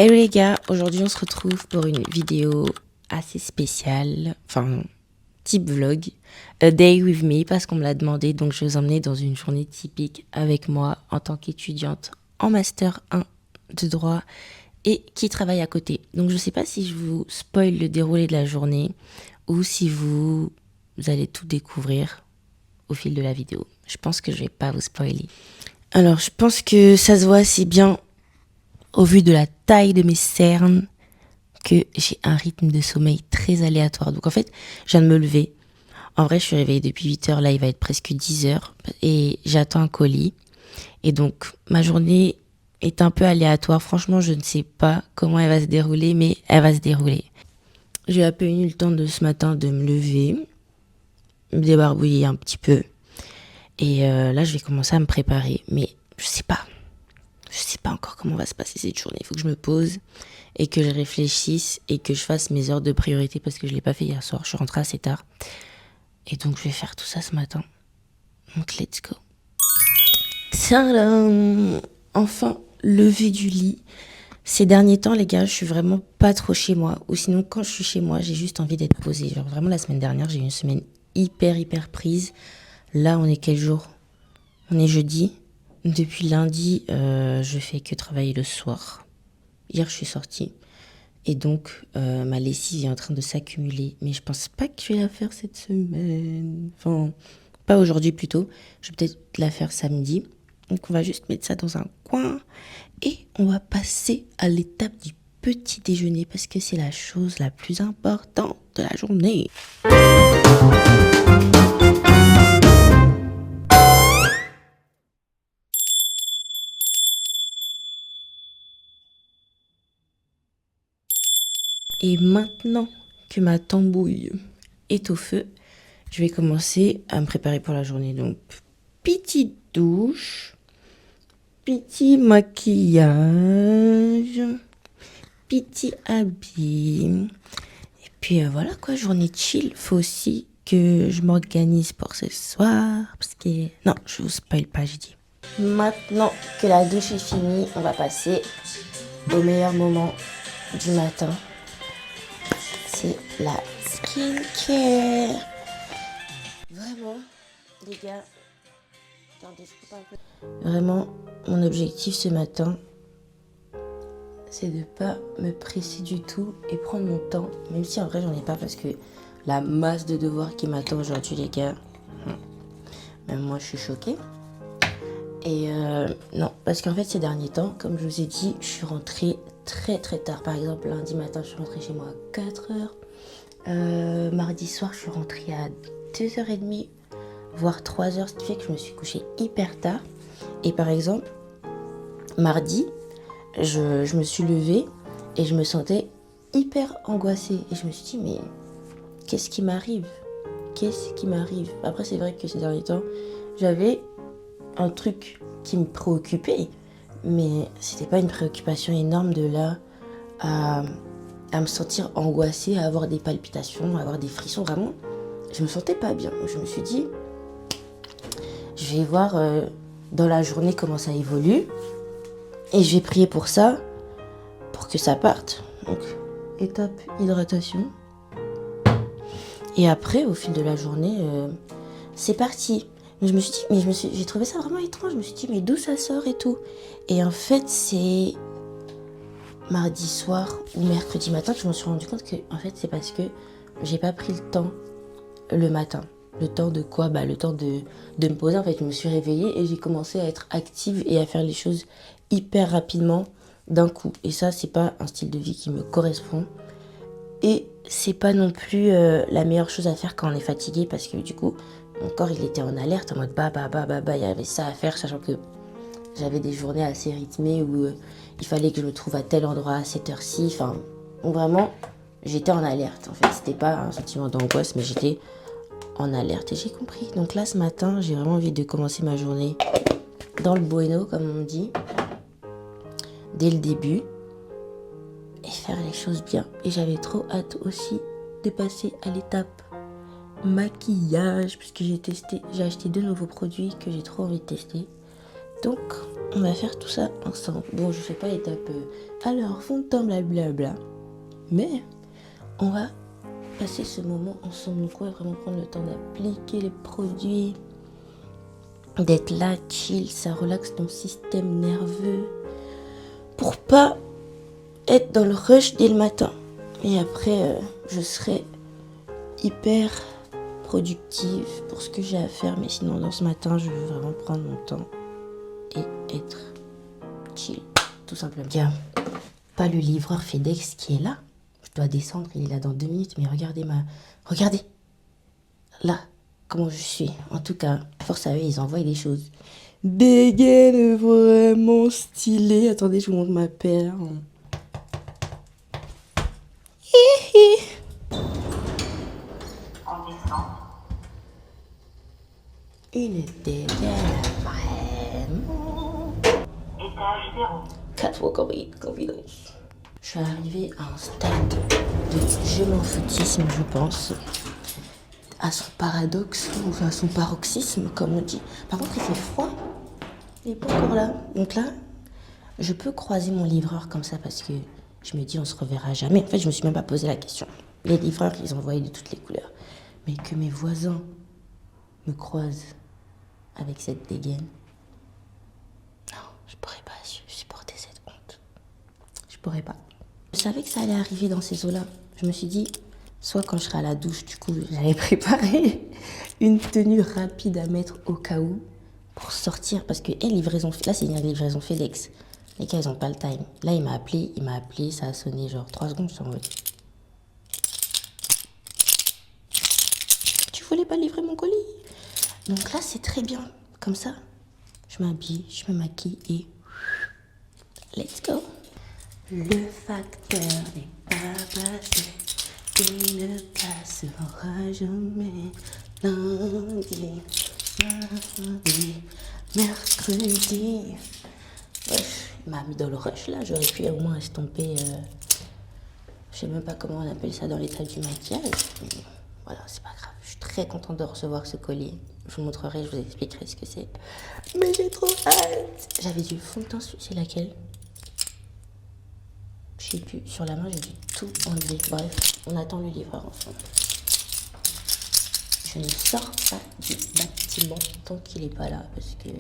Hello les gars, aujourd'hui on se retrouve pour une vidéo assez spéciale, enfin type vlog, a day with me parce qu'on me l'a demandé, donc je vais vous emmener dans une journée typique avec moi en tant qu'étudiante en master 1 de droit et qui travaille à côté. Donc je sais pas si je vous spoil le déroulé de la journée ou si vous allez tout découvrir au fil de la vidéo. Je pense que je vais pas vous spoiler. Alors je pense que ça se voit assez bien au vu de la taille de mes cernes, que j'ai un rythme de sommeil très aléatoire. Donc en fait, je viens de me lever. En vrai, je suis réveillée depuis 8 heures. Là, il va être presque 10 heures. Et j'attends un colis. Et donc, ma journée est un peu aléatoire. Franchement, je ne sais pas comment elle va se dérouler, mais elle va se dérouler. J'ai à peine eu le temps de ce matin de me lever, me débarbouiller un petit peu. Et là, je vais commencer à me préparer. Mais je sais pas. Je sais pas encore comment va se passer cette journée. Il faut que je me pose et que je réfléchisse et que je fasse mes heures de priorité parce que je l'ai pas fait hier soir. Je suis rentrée assez tard. Et donc, je vais faire tout ça ce matin. Donc, let's go. Tadam! Enfin, levé du lit. Ces derniers temps, les gars, je suis vraiment pas trop chez moi. Ou sinon, quand je suis chez moi, j'ai juste envie d'être posée. Genre, vraiment, la semaine dernière, j'ai eu une semaine hyper prise. Là, on est quel jour? On est jeudi. Depuis lundi, je fais que travailler le soir. Hier, je suis sortie. Et donc, ma lessive est en train de s'accumuler. Mais je pense pas que je vais la faire cette semaine. Enfin, pas aujourd'hui plutôt. Je vais peut-être la faire samedi. Donc, on va juste mettre ça dans un coin. Et on va passer à l'étape du petit déjeuner. Parce que c'est la chose la plus importante de la journée. Et maintenant que ma tambouille est au feu, je vais commencer à me préparer pour la journée. Donc, petite douche, petit maquillage, petit habit. Et puis voilà quoi, journée chill. Faut aussi que je m'organise pour ce soir. Parce que... Non, je vous spoil pas, j'ai dit. Maintenant que la douche est finie, on va passer au meilleur moment du matin. C'est la skincare. Vraiment, les gars, attendez, je coupe un peu. Vraiment, mon objectif ce matin, c'est de pas me presser du tout et prendre mon temps, même si en vrai j'en ai pas parce que la masse de devoirs qui m'attend aujourd'hui, les gars, même moi je suis choquée. Et non, parce qu'en fait ces derniers temps, comme je vous ai dit, je suis rentrée très tard. Par exemple, lundi matin, je suis rentrée chez moi à 4 heures. Mardi soir, je suis rentrée à 2h30, voire 3h, ce qui fait que je me suis couchée hyper tard. Et par exemple, mardi, je me suis levée et je me sentais hyper angoissée. Et je me suis dit, mais qu'est-ce qui m'arrive? Qu'est-ce qui m'arrive? Après, c'est vrai que ces derniers temps, j'avais un truc qui me préoccupait, mais c'était pas une préoccupation énorme de là à me sentir angoissée, à avoir des palpitations, à avoir des frissons. Vraiment, je me sentais pas bien. Je me suis dit, je vais voir dans la journée comment ça évolue et je vais prier pour ça, pour que ça parte. Donc, étape hydratation. Et après, au fil de la journée, c'est parti. Je me suis dit, mais j'ai trouvé ça vraiment étrange. Je me suis dit, mais d'où ça sort et tout. Et en fait, c'est mardi soir ou mercredi matin que je me suis rendu compte que en fait, c'est parce que j'ai pas pris le temps le matin. Le temps de quoi? Le temps de me poser. En fait, je me suis réveillée et j'ai commencé à être active et à faire les choses hyper rapidement d'un coup. Et ça, c'est pas un style de vie qui me correspond. Et c'est pas non plus la meilleure chose à faire quand on est fatigué parce que du coup, mon corps il était en alerte en mode il y avait ça à faire, sachant que j'avais des journées assez rythmées où il fallait que je me trouve à tel endroit à cette heure-ci. Enfin, vraiment, j'étais en alerte en fait. C'était pas un sentiment d'angoisse, mais j'étais en alerte et j'ai compris. Donc là, ce matin, j'ai vraiment envie de commencer ma journée dans le bueno, comme on dit, dès le début. Et faire les choses bien. Et j'avais trop hâte aussi de passer à l'étape maquillage, puisque j'ai acheté 2 nouveaux produits que j'ai trop envie de tester. Donc, on va faire tout ça ensemble. Bon, je fais pas l'étape alors fond de teint blablabla. Mais on va passer ce moment ensemble. Donc, on va vraiment prendre le temps d'appliquer les produits, d'être là, chill, ça relaxe ton système nerveux pour pas être dans le rush dès le matin. Et après, je serai hyper productive pour ce que j'ai à faire. Mais sinon, dans ce matin, je veux vraiment prendre mon temps et être chill, tout simplement. Il n'y a pas le livreur FedEx qui est là. Je dois descendre, il est là dans 2 minutes. Mais regardez Regardez là, comment je suis. En tout cas, force à eux, ils envoient des choses. Dégaine vraiment stylé. Attendez, je vous montre ma paire. Une dégaine vraiment. Étage 0. Catwalk confidence. Je suis arrivée à un stade de je m'en foutisme, je pense. À son paradoxe, ou à son paroxysme, comme on dit. Par contre, il fait froid. Il n'est pas encore là. Donc là, je peux croiser mon livreur comme ça parce que je me dis on se reverra jamais. En fait, je me suis même pas posé la question. Les livreurs, ils envoyaient de toutes les couleurs. Mais que mes voisins me croisent avec cette dégaine. Non, je pourrais pas supporter cette honte. Je pourrais pas. Je savais que ça allait arriver dans ces eaux-là. Je me suis dit, soit quand je serai à la douche, du coup, j'avais préparé une tenue rapide à mettre au cas où pour sortir. Parce que, livraison, là, c'est une livraison FedEx. Les gars, ils ont pas le time. Là, il m'a appelé, ça a sonné genre 3 secondes, je suis en mode. Tu voulais pas livrer mon colis? Donc là, c'est très bien. Comme ça, je m'habille, je me maquille et let's go. Le facteur n'est pas passé, il ne passera jamais. Lundi, mardi, mercredi. Wesh, il m'a mis dans le rush là, j'aurais pu au moins estomper. Je sais même pas comment on appelle ça dans l'état du maquillage. Mais voilà, c'est pas grave. Je suis très contente de recevoir ce collier. Je vous montrerai, je vous expliquerai ce que c'est. Mais j'ai trop hâte. J'avais du fond de teint, c'est laquelle? Je sais plus. Sur la main, j'ai dû tout enlever. Bref, on attend le livreur enfin. Je ne sors pas du bâtiment tant qu'il est pas là parce que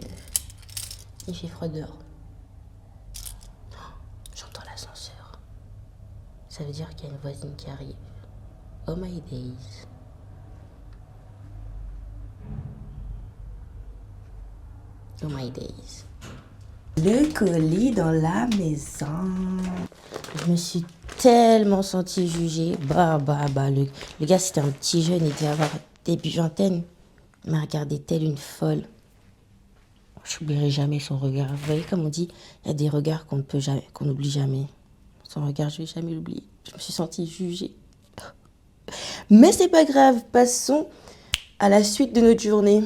il fait froid dehors. J'entends l'ascenseur. Ça veut dire qu'il y a une voisine qui arrive. Oh my days. Oh my days. Le colis dans la maison. Je me suis tellement sentie jugée. Le gars, c'était un petit jeune, il devait avoir début vingtaine. Il m'a regardé telle une folle. Je n'oublierai jamais son regard. Vous voyez, comme on dit, il y a des regards qu'on n'oublie jamais. Son regard, je ne vais jamais l'oublier. Je me suis sentie jugée. Mais c'est pas grave, passons à la suite de notre journée.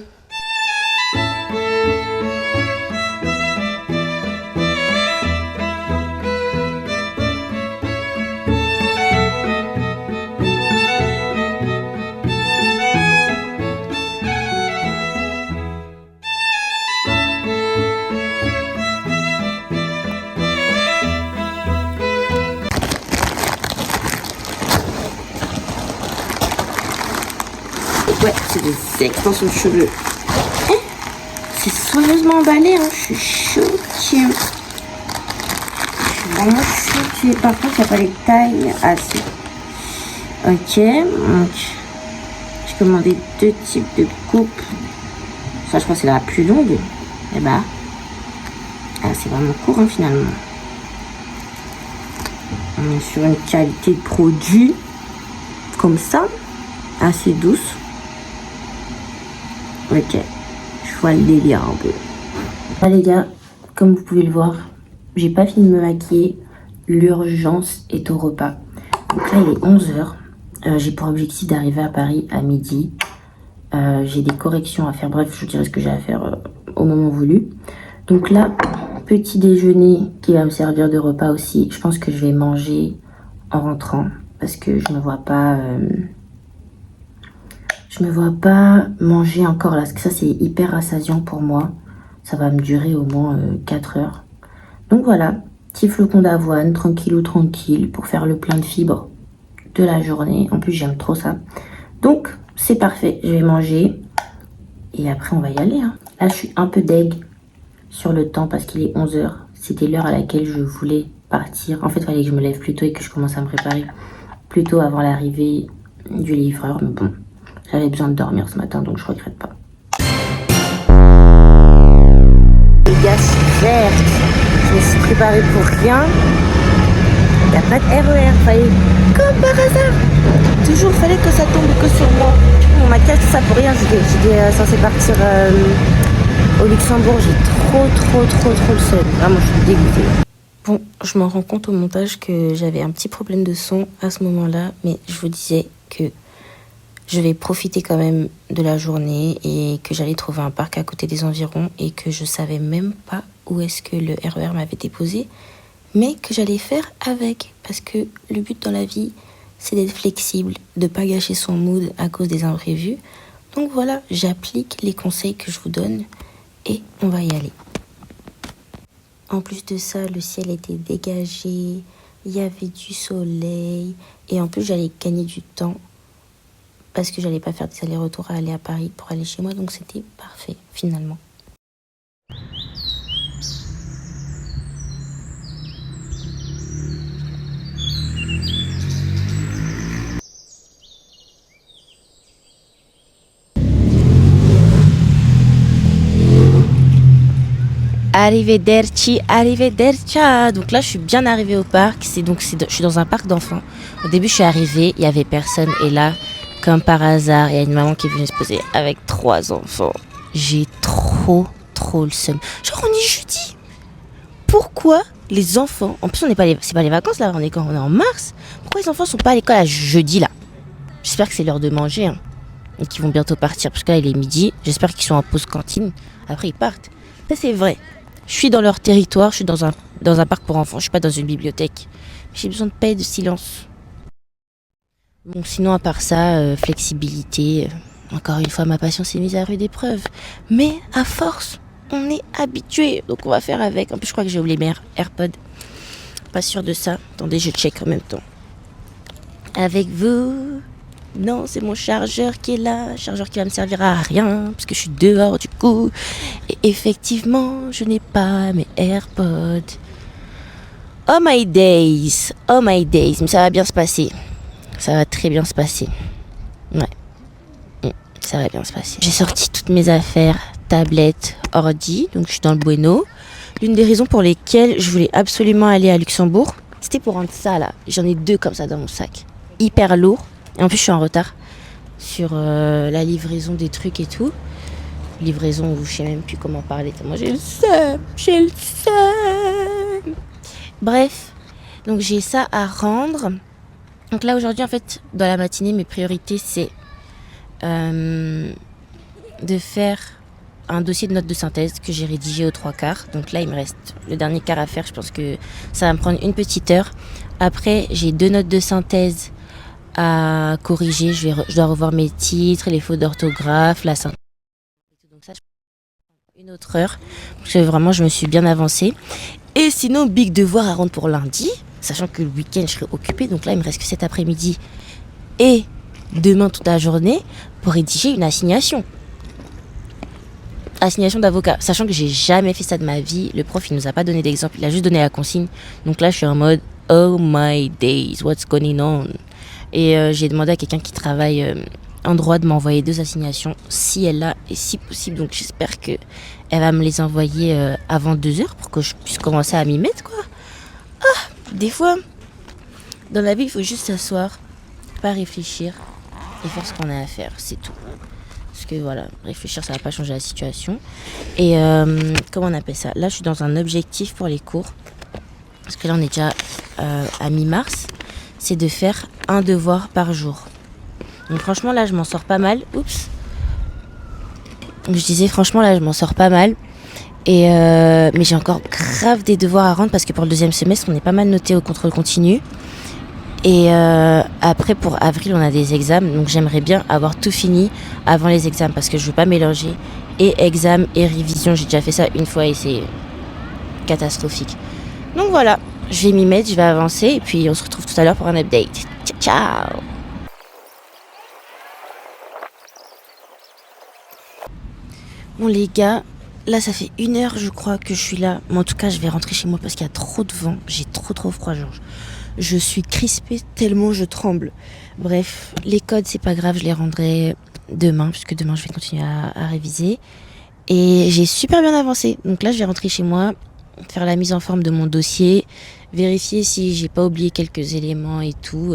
Ouais, c'est des extensions de cheveux. C'est soigneusement emballé, hein. Je suis choquée. Je suis vraiment choquée. Par contre, il n'y a pas les tailles. Ah, si. Ok, donc j'ai commandé 2 types de coupes. Ça, je crois que c'est la plus longue. Et bah, c'est vraiment court, hein, finalement. On est sur une qualité de produit comme ça, assez douce. Ok, je vois le délire un peu. Ah les gars, comme vous pouvez le voir, j'ai pas fini de me maquiller. L'urgence est au repas. Donc là, il est 11h. J'ai pour objectif d'arriver à Paris à midi. J'ai des corrections à faire. Bref, je vous dirai ce que j'ai à faire au moment voulu. Donc là, petit déjeuner qui va me servir de repas aussi. Je pense que je vais manger en rentrant parce que je me vois pas... Je me vois pas manger encore là, parce que ça c'est hyper rassasiant pour moi. Ça va me durer au moins 4 heures. Donc voilà, petit flocon d'avoine, tranquille ou tranquille, pour faire le plein de fibres de la journée. En plus, j'aime trop ça. Donc, c'est parfait. Je vais manger et après, on va y aller. Hein. Là, je suis un peu deg sur le temps parce qu'il est 11 heures. C'était l'heure à laquelle je voulais partir. En fait, il fallait que je me lève plus tôt et que je commence à me préparer plus tôt avant l'arrivée du livreur. Mais bon, j'avais besoin de dormir ce matin, donc je regrette pas. Les gars, je suis verte. Je me suis préparée pour rien. Il n'y a pas de RER. Fallait, comme par hasard, toujours fallait que ça tombe que sur moi. Mon maquillage, tout ça pour rien. J'étais censée partir au Luxembourg. J'ai trop le seum. Vraiment, je suis dégoûtée. Bon, je m'en rends compte au montage que j'avais un petit problème de son à ce moment-là. Mais je vous disais que je vais profiter quand même de la journée et que j'allais trouver un parc à côté des environs et que je savais même pas où est-ce que le RER m'avait déposé, mais que j'allais faire avec. Parce que le but dans la vie, c'est d'être flexible, de pas gâcher son mood à cause des imprévus. Donc voilà, j'applique les conseils que je vous donne et on va y aller. En plus de ça, le ciel était dégagé, il y avait du soleil et en plus j'allais gagner du temps parce que j'allais pas faire des allers-retours à aller à Paris pour aller chez moi, donc c'était parfait finalement. Arrivederci. Donc là, je suis bien arrivée au parc. Je suis dans un parc d'enfants. Au début, je suis arrivée, il y avait personne. Et là, comme par hasard, il y a une maman qui est venue se poser avec 3 enfants. J'ai trop le seum. Genre, on est jeudi. Pourquoi les enfants... En plus, c'est pas les vacances là, on est en mars. Pourquoi les enfants sont pas à l'école à jeudi là? J'espère que c'est l'heure de manger. Hein, et qu'ils vont bientôt partir. Parce que là, il est midi. J'espère qu'ils sont en pause cantine. Après, ils partent. Ça, c'est vrai. Je suis dans leur territoire, je suis dans un parc pour enfants, je suis pas dans une bibliothèque. J'ai besoin de paix et de silence. Bon, sinon, à part ça, flexibilité. Encore une fois, ma patience est mise à rude épreuve. Mais à force, on est habitué. Donc on va faire avec. En plus, je crois que j'ai oublié mes AirPods. Pas sûr de ça. Attendez, je check en même temps. Avec vous. Non, c'est mon chargeur qui est là. Chargeur qui va me servir à rien. Parce que je suis dehors du coup. Et effectivement, je n'ai pas mes AirPods. Oh my days. Mais ça va bien se passer. Ça va très bien se passer. Ouais. Ça va bien se passer. J'ai sorti toutes mes affaires. Tablette, ordi. Donc je suis dans le bueno. L'une des raisons pour lesquelles je voulais absolument aller à Luxembourg, c'était pour rendre ça là. J'en ai 2 comme ça dans mon sac. Hyper lourd. Et en plus, je suis en retard sur la livraison des trucs et tout. Livraison où je sais même plus comment parler. Moi, j'ai le seum. Bref, donc j'ai ça à rendre. Donc là, aujourd'hui, en fait, dans la matinée, mes priorités, c'est de faire un dossier de notes de synthèse que j'ai rédigé aux 3/4. Donc là, il me reste le dernier quart à faire. Je pense que ça va me prendre une petite heure. Après, j'ai 2 notes de synthèse à corriger. Je dois revoir mes titres, les fautes d'orthographe, la synthèse. Donc ça, je prends une autre heure. Parce que vraiment, je me suis bien avancée. Et sinon, big devoir à rendre pour lundi. Sachant que le week-end, je serai occupée. Donc là, il me reste que cet après-midi et demain toute la journée pour rédiger une assignation. Assignation d'avocat. Sachant que j'ai jamais fait ça de ma vie. Le prof, il nous a pas donné d'exemple. Il a juste donné la consigne. Donc là, je suis en mode, oh my days, what's going on? Et j'ai demandé à quelqu'un qui travaille en droit de m'envoyer 2 assignations si elle l'a et si possible. Donc j'espère qu'elle va me les envoyer avant 2 heures pour que je puisse commencer à m'y mettre, quoi. Ah, des fois, dans la vie, il faut juste s'asseoir, pas réfléchir et faire ce qu'on a à faire, c'est tout. Parce que voilà, réfléchir, ça va pas changer la situation. Et comment on appelle ça? Là, je suis dans un objectif pour les cours. Parce que là, on est déjà à mi-mars. C'est de faire un devoir par jour. Donc franchement, là, je m'en sors pas mal. Oups. Je disais, franchement, là, je m'en sors pas mal. Et mais j'ai encore grave des devoirs à rendre parce que pour le 2e semestre, on est pas mal noté au contrôle continu. Et après, pour avril, on a des examens. Donc j'aimerais bien avoir tout fini avant les examens parce que je veux pas mélanger et examen et révision. J'ai déjà fait ça une fois et c'est catastrophique. Donc voilà, je vais m'y mettre, je vais avancer et puis on se retrouve tout à l'heure pour un update. Ciao, ciao. Bon les gars, là ça fait 1 heure je crois que je suis là. Mais en tout cas je vais rentrer chez moi parce qu'il y a trop de vent. J'ai trop froid genre. Je suis crispée tellement je tremble. Bref, les codes c'est pas grave, je les rendrai demain. Puisque demain je vais continuer à réviser. Et j'ai super bien avancé. Donc là je vais rentrer chez moi, faire la mise en forme de mon dossier, vérifier si j'ai pas oublié quelques éléments et tout,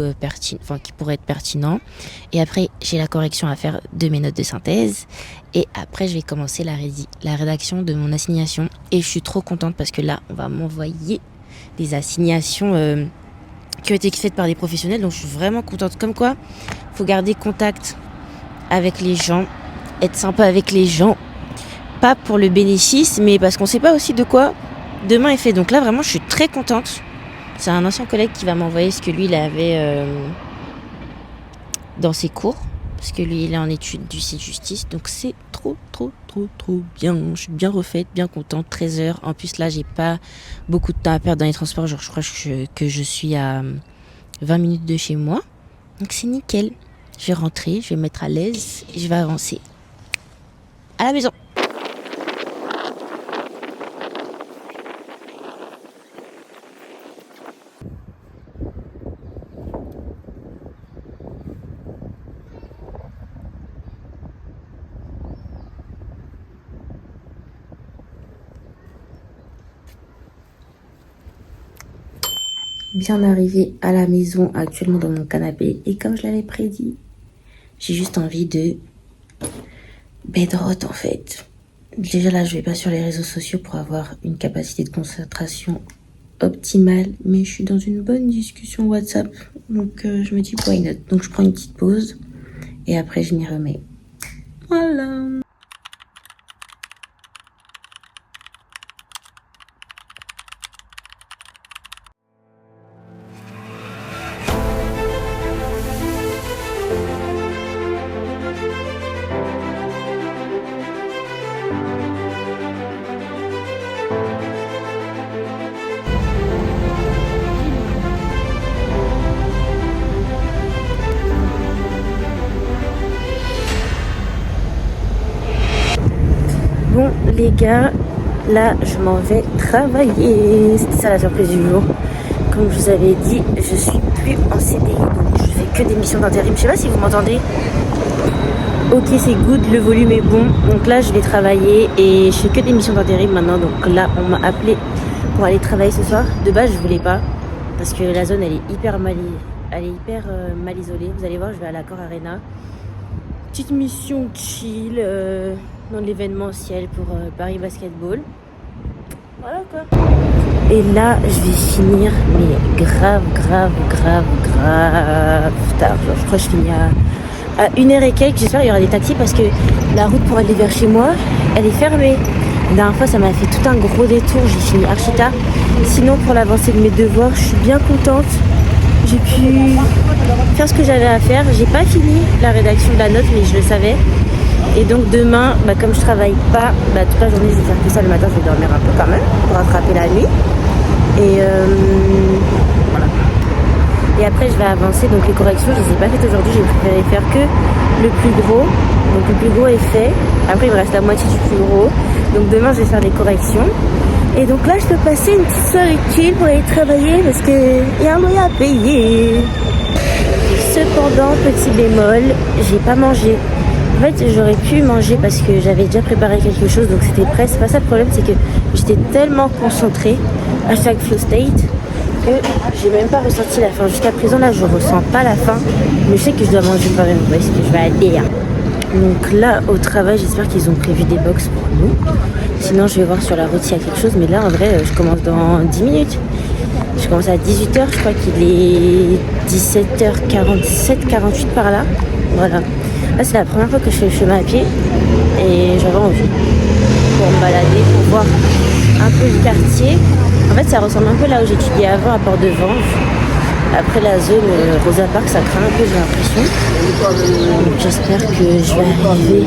qui pourraient être pertinents. Et après, j'ai la correction à faire de mes notes de synthèse. Et après, je vais commencer la rédaction de mon assignation. Et je suis trop contente parce que là, on va m'envoyer des assignations qui ont été faites par des professionnels. Donc, je suis vraiment contente. Comme quoi, faut garder contact avec les gens, être sympa avec les gens. Pas pour le bénéfice, mais parce qu'on sait pas aussi de quoi demain est fait. Donc là, vraiment, je suis très contente. C'est un ancien collègue qui va m'envoyer ce que lui, il avait dans ses cours. Parce que lui, il est en études du site justice. Donc c'est trop bien. Je suis bien refaite, bien contente. 13 heures. En plus, là, j'ai pas beaucoup de temps à perdre dans les transports. Genre, je crois que je suis à 20 minutes de chez moi. Donc c'est nickel. Je vais rentrer, je vais me mettre à l'aise et je vais avancer à la maison. Bien arrivé à la maison, actuellement dans mon canapé. Et comme je l'avais prédit, j'ai juste envie de bedrot en fait. Déjà là, je vais pas sur les réseaux sociaux pour avoir une capacité de concentration optimale. Mais je suis dans une bonne discussion WhatsApp. Donc je me dis why not. Donc je prends une petite pause. Et après je m'y remets. Voilà. Bon les gars, là je m'en vais travailler. C'était ça la surprise du jour. Comme je vous avais dit, je suis plus en CDI, donc je fais que des missions d'intérim. Je sais pas si vous m'entendez. Ok, c'est good, le volume est bon. Donc là je vais travailler et je fais que des missions d'intérim maintenant. Donc là on m'a appelé pour aller travailler ce soir. De base je voulais pas parce que la zone elle est hyper mal isolée. Vous allez voir, je vais à l'Accor Arena. Petite mission chill dans l'événementiel pour Paris Basketball. Voilà quoi. Et là, je vais finir, mais grave tard. Genre, je crois que je finis à 1h et quelques. J'espère qu'il y aura des taxis parce que la route pour aller vers chez moi, elle est fermée. La dernière fois, ça m'a fait tout un gros détour. J'ai fini archi tard. Sinon, pour l'avancée de mes devoirs, je suis bien contente. J'ai pu faire ce que j'avais à faire. J'ai pas fini la rédaction de la note, mais je le savais. Et donc demain, comme je travaille pas, toute la journée je vais faire que ça. Le matin je vais dormir un peu quand même pour rattraper la nuit. Et voilà. Et après je vais avancer. Donc les corrections, je les ai pas faites aujourd'hui. J'ai préféré faire que le plus gros. Donc le plus gros est fait. Après il me reste la moitié du plus gros. Donc demain je vais faire les corrections. Et donc là je peux passer une petite soirée chill pour aller travailler parce que y a un moyen à payer. Cependant, petit bémol, j'ai pas mangé. En fait, j'aurais pu manger parce que j'avais déjà préparé quelque chose, donc c'était presque pas ça le problème, c'est que j'étais tellement concentrée à chaque flow state que j'ai même pas ressenti la faim. Jusqu'à présent, là, je ressens pas la faim, mais je sais que je dois manger quand même parce que je vais aller. Donc là, au travail, j'espère qu'ils ont prévu des box pour nous. Sinon, je vais voir sur la route s'il y a quelque chose, mais là, en vrai, je commence dans 10 minutes. Je commence à 18h, je crois qu'il est 17h47, 48 par là. Voilà. Là, c'est la première fois que je fais le chemin à pied et j'avais envie pour me balader, pour voir un peu le quartier. En fait, ça ressemble un peu là où j'étudiais avant, à Port-de-Vange. Après la zone Rosa Parks, ça craint un peu, j'ai l'impression. Donc, j'espère que je vais arriver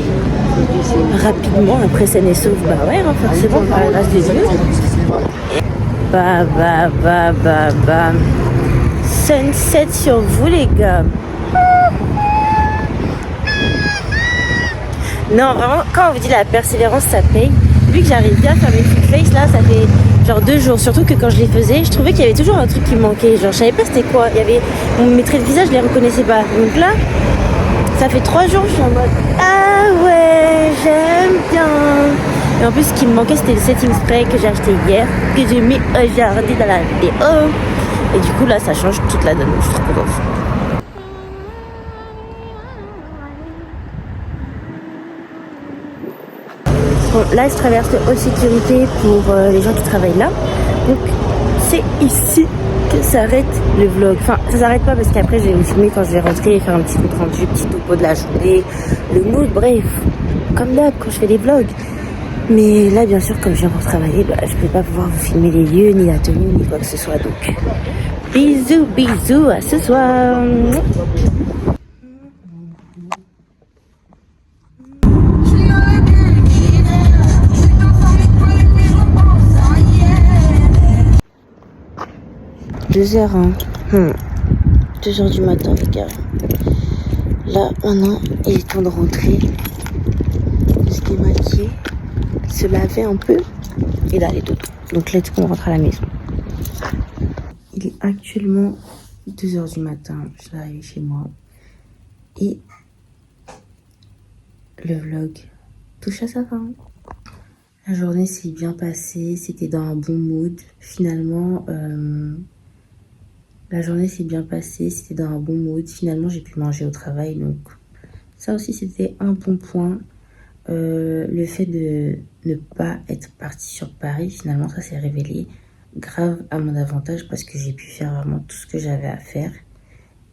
rapidement après scène et sauve. Bah ouais, hein, forcément, par la grâce de Dieu. Bah. Sunset sur vous, les gars. Non, vraiment, quand on vous dit la persévérance, ça paye. Vu que j'arrive bien à faire mes full face, là, ça fait genre 2 jours. Surtout que quand je les faisais, je trouvais qu'il y avait toujours un truc qui me manquait. Genre, je savais pas c'était quoi. Il y avait mes traits de visage, je les reconnaissais pas. Donc là, ça fait 3 jours, je suis en mode ah ouais, j'aime bien. Et en plus, ce qui me manquait, c'était le setting spray que j'ai acheté hier, que j'ai mis aujourd'hui dans la vidéo. Et du coup, là, ça change toute la donne. Je suis trop contente. Bon, là, je traverse le haute sécurité pour les gens qui travaillent là. Donc, c'est ici que s'arrête le vlog. Enfin, ça s'arrête pas parce qu'après, je vais vous filmer quand je vais rentrer et faire un petit compte rendu, petit topo de la journée, le mood, bref. Comme d'hab, quand je fais des vlogs. Mais là, bien sûr, comme je viens pour travailler, bah, je peux pas pouvoir vous filmer les lieux, ni la tenue, ni quoi que ce soit. Donc, bisous, à ce soir. 2h, hein. 2h du matin, les gars. Là, maintenant, il est temps de rentrer, de se démaquiller, se laver un peu et d'aller dodo. Donc, let's go, on rentre à la maison. Il est actuellement 2h du matin. Je suis arrivée chez moi. Et le vlog touche à sa fin. La journée s'est bien passée. C'était dans un bon mood. Finalement, la journée s'est bien passée, c'était dans un bon mood. Finalement, j'ai pu manger au travail, donc ça aussi, c'était un bon point. Le fait de ne pas être partie sur Paris, finalement, ça s'est révélé grave à mon avantage parce que j'ai pu faire vraiment tout ce que j'avais à faire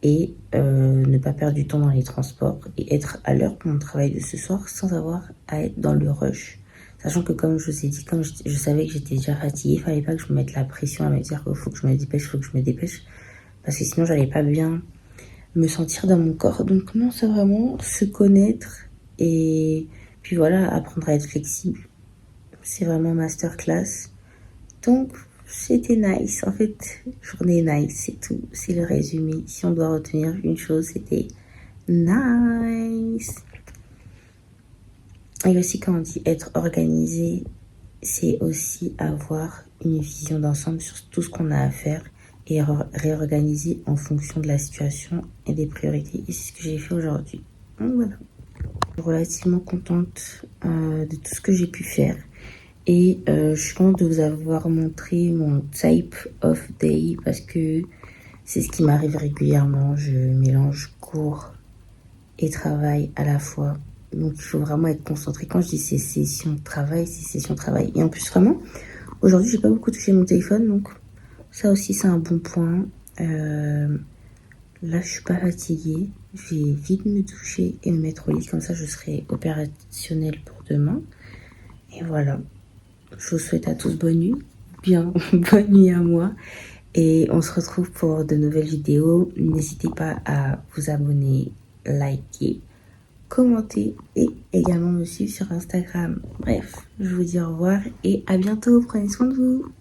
et ne pas perdre du temps dans les transports et être à l'heure pour mon travail de ce soir sans avoir à être dans le rush. Sachant que comme je vous ai dit, comme je savais que j'étais déjà fatiguée, il fallait pas que je me mette la pression à me dire qu'il faut que je me dépêche, parce que sinon j'allais pas bien me sentir dans mon corps. Donc non, c'est vraiment se connaître et puis voilà, apprendre à être flexible. C'est vraiment masterclass. Donc c'était nice, en fait, journée nice, c'est tout, c'est le résumé. Si on doit retenir une chose, c'était nice. Et aussi, quand on dit être organisé, c'est aussi avoir une vision d'ensemble sur tout ce qu'on a à faire et réorganiser en fonction de la situation et des priorités. Et c'est ce que j'ai fait aujourd'hui. Donc voilà. Je suis relativement contente de tout ce que j'ai pu faire. Et je suis contente de vous avoir montré mon type of day parce que c'est ce qui m'arrive régulièrement. Je mélange cours et travail à la fois. Donc, il faut vraiment être concentré. Quand je dis ces sessions de travail, c'est sessions de travail. Et en plus, vraiment, aujourd'hui, j'ai pas beaucoup touché mon téléphone. Donc, ça aussi, c'est un bon point. Là, je suis pas fatiguée. Je vais vite me toucher et me mettre au lit. Comme ça, je serai opérationnelle pour demain. Et voilà. Je vous souhaite à tous bonne nuit. Bien, bonne nuit à moi. Et on se retrouve pour de nouvelles vidéos. N'hésitez pas à vous abonner, liker, commenter et également me suivre sur Instagram. Bref, je vous dis au revoir et à bientôt. Prenez soin de vous.